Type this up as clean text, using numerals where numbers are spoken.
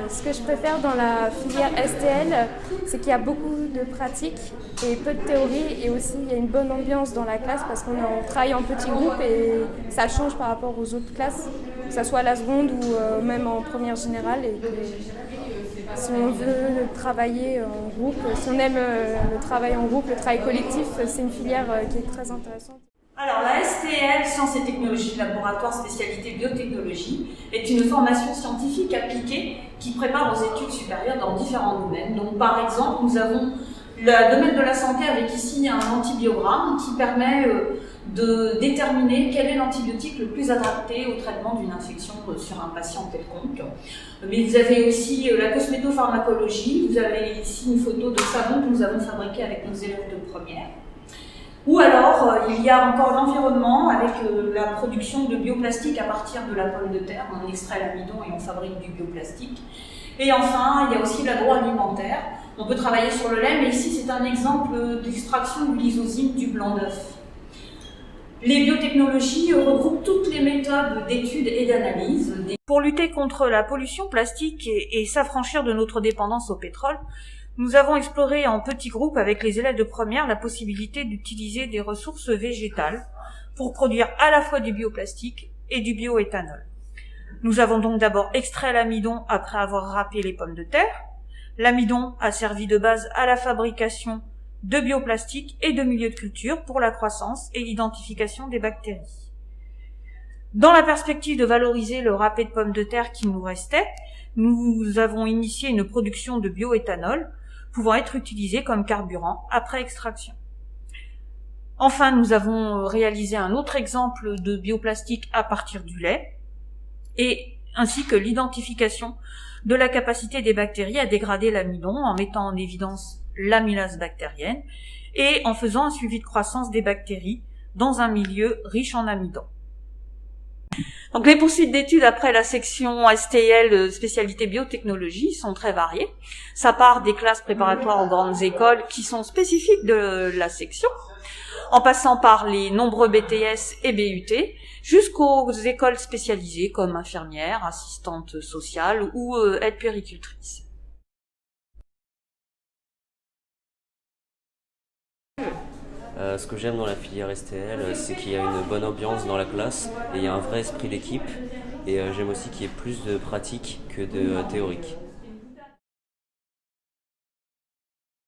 Ce que je préfère dans la filière STL, c'est qu'il y a beaucoup de pratique et peu de théorie, et aussi il y a une bonne ambiance dans la classe parce qu'on travaille en petits groupes et ça change par rapport aux autres classes, que ce soit à la seconde ou même en première générale. Et si on veut travailler en groupe, si on aime le travail en groupe, le travail collectif, c'est une filière qui est très intéressante. Alors, la STL, Sciences et Technologies, Laboratoire Spécialité Biotechnologie, est une formation scientifique appliquée qui prépare aux études supérieures dans différents domaines. Donc, par exemple, nous avons le domaine de la santé avec ici un antibiogramme qui permet de déterminer quel est l'antibiotique le plus adapté au traitement d'une infection sur un patient quelconque. Mais vous avez aussi la cosmétopharmacologie. Vous avez ici une photo de savon que nous avons fabriqué avec nos élèves de première. Ou alors, il y a encore l'environnement avec la production de bioplastique à partir de la pomme de terre. On extrait l'amidon et on fabrique du bioplastique. Et enfin, il y a aussi l'agroalimentaire. On peut travailler sur le lait, mais ici c'est un exemple d'extraction de lysosine du blanc d'œuf. Les biotechnologies regroupent toutes les méthodes d'études et d'analyse. Pour lutter contre la pollution plastique et s'affranchir de notre dépendance au pétrole, nous avons exploré en petits groupes avec les élèves de première la possibilité d'utiliser des ressources végétales pour produire à la fois du bioplastique et du bioéthanol. Nous avons donc d'abord extrait l'amidon après avoir râpé les pommes de terre. L'amidon a servi de base à la fabrication de bioplastique et de milieux de culture pour la croissance et l'identification des bactéries. Dans la perspective de valoriser le râpé de pommes de terre qui nous restait, nous avons initié une production de bioéthanol pouvant être utilisé comme carburant après extraction. Enfin, nous avons réalisé un autre exemple de bioplastique à partir du lait, ainsi que l'identification de la capacité des bactéries à dégrader l'amidon en mettant en évidence l'amylase bactérienne et en faisant un suivi de croissance des bactéries dans un milieu riche en amidon. Donc les poursuites d'études après la section STL spécialité biotechnologie sont très variées. Ça part des classes préparatoires aux grandes écoles qui sont spécifiques de la section, en passant par les nombreux BTS et BUT, jusqu'aux écoles spécialisées comme infirmières, assistantes sociales ou aides-puéricultrices. Ce que j'aime dans la filière STL, c'est qu'il y a une bonne ambiance dans la classe et il y a un vrai esprit d'équipe. Et j'aime aussi qu'il y ait plus de pratique que de théorique.